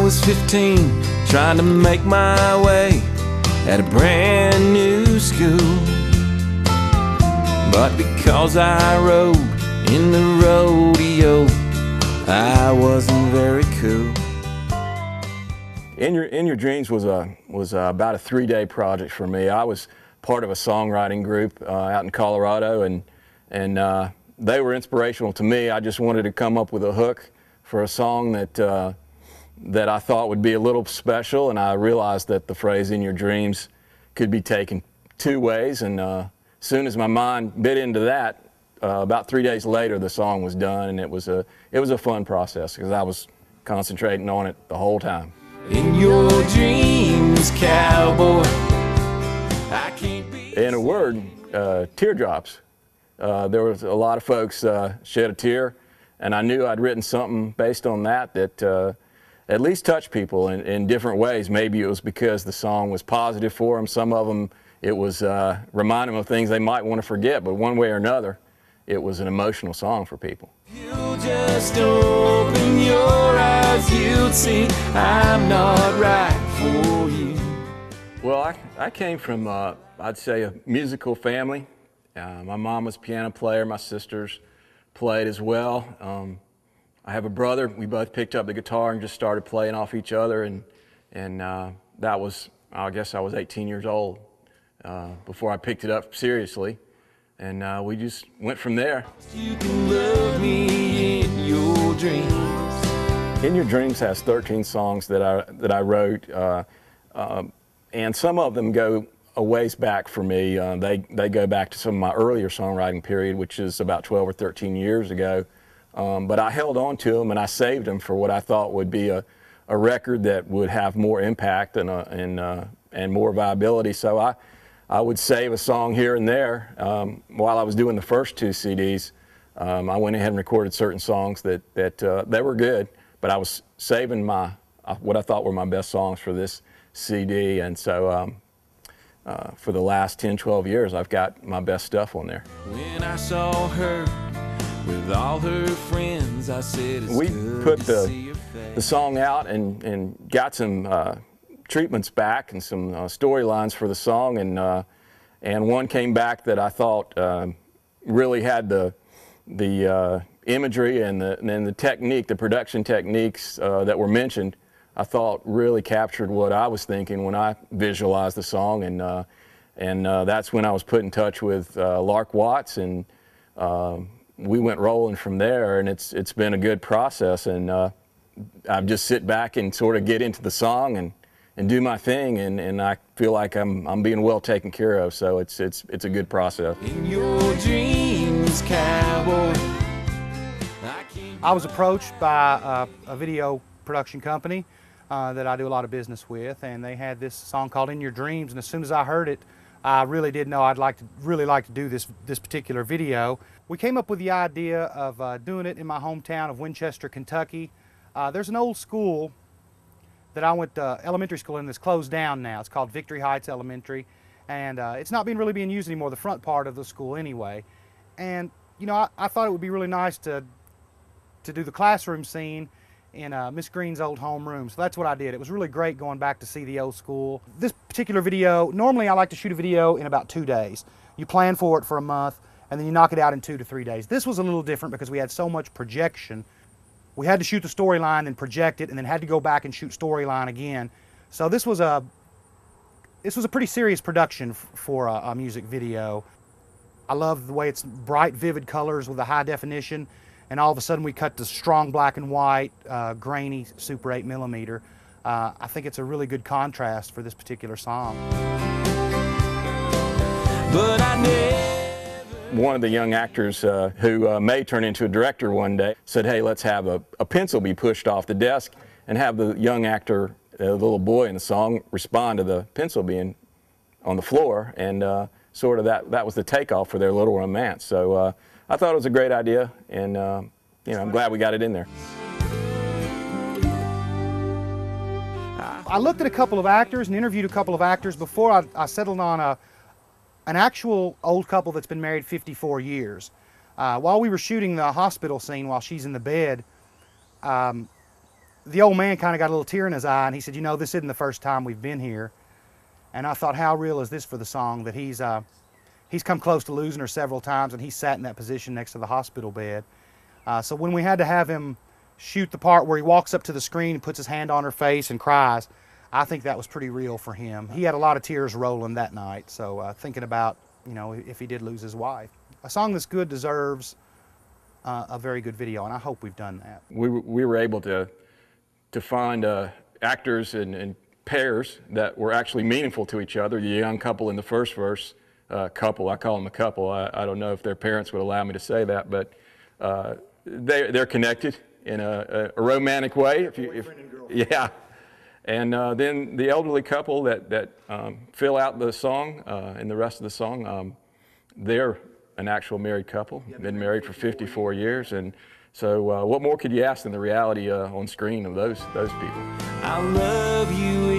was 15, trying to make my way at a brand new school. But because I rode in the rodeo, I wasn't very cool. In Your Dreams was about a 3-day project for me. I was part of a songwriting group out in Colorado, and they were inspirational to me. I just wanted to come up with a hook for a song that I thought would be a little special, and I realized that the phrase "in your dreams" could be taken 2 ways. And as soon as my mind bit into that, about 3 days later, the song was done, and it was a fun process because I was concentrating on it the whole time. In your dreams, cowboy, I can't be. In a word, teardrops. There was a lot of folks shed a tear, and I knew I'd written something based on that at least touched people in different ways. Maybe it was because the song was positive for them. Some of them, it was remind them of things they might want to forget, but one way or another, it was an emotional song for people. You just open your eyes, you'll see I'm not right for you. Well, I came from, I'd say, a musical family. My mom was a piano player, my sisters played as well. I have a brother. We both picked up the guitar and just started playing off each other, and that was, I guess I was 18 years old before I picked it up seriously. And we just went from there. You can love me in your dreams. In Your Dreams has 13 songs that I wrote, and some of them go a ways back for me. They go back to some of my earlier songwriting period, which is about 12 or 13 years ago. But I held on to them and I saved them for what I thought would be a record that would have more impact and more viability. So I would save a song here and there. While I was doing the first 2 CDs, I went ahead and recorded certain songs that they were good, but I was saving what I thought were my best songs for this CD. And so for the last 10, 12 years, I've got my best stuff on there. When I saw her with all her friends, I said, we put the song out and got some treatments back and some storylines for the song, and one came back that I thought really had the imagery and the technique, the production techniques that were mentioned. I thought really captured what I was thinking when I visualized the song, and that's when I was put in touch with Lark Watts, and we went rolling from there, and it's been a good process, and I just sit back and sort of get into the song and do my thing, and I feel like I'm being well taken care of, so it's a good process. In your dreams, cowboy. I was approached by a video production company that I do a lot of business with, and they had this song called In Your Dreams, and as soon as I heard it, I really did know I'd really like to do this particular video. We came up with the idea of doing it in my hometown of Winchester, Kentucky. There's an old school that I went to elementary school in that's closed down now. It's called Victory Heights Elementary, and it's not really being used anymore, the front part of the school anyway. And you know, I thought it would be really nice to do the classroom scene in Miss Green's old homeroom. So that's what I did. It was really great going back to see the old school. This particular video, normally I like to shoot a video in about 2 days. You plan for it for a month, and then you knock it out in 2 to 3 days. This was a little different because we had so much projection. We had to shoot the storyline and project it, and then had to go back and shoot storyline again. So this was a pretty serious production for a music video. I love the way it's bright, vivid colors with a high definition, and all of a sudden we cut to strong black and white, grainy Super 8mm. I think it's a really good contrast for this particular song. But I never. One of the young actors who may turn into a director one day said, hey, let's have a pencil be pushed off the desk and have the young actor, the little boy in the song, respond to the pencil being on the floor, and sort of that was the takeoff for their little romance. So I thought it was a great idea, and you know, I'm glad we got it in there. I looked at a couple of actors and interviewed a couple of actors before I settled on an actual old couple that's been married 54 years. While we were shooting the hospital scene while she's in the bed, the old man kind of got a little tear in his eye, and he said, you know, this isn't the first time we've been here. And I thought, how real is this for the song, that he's come close to losing her several times, and he sat in that position next to the hospital bed. So when we had to have him shoot the part where he walks up to the screen and puts his hand on her face and cries, I think that was pretty real for him. He had a lot of tears rolling that night, so thinking about, you know, if he did lose his wife. A song that's good deserves a very good video, and I hope we've done that. We were able to find actors and pairs that were actually meaningful to each other. The young couple in the first verse, I call them a couple. I don't know if their parents would allow me to say that, but they're connected in a romantic way. Yeah. And then the elderly couple that fill out the song and the rest of the song, they're an actual married couple, been married for 54 years. And so what more could you ask than the reality on screen of those people? I love you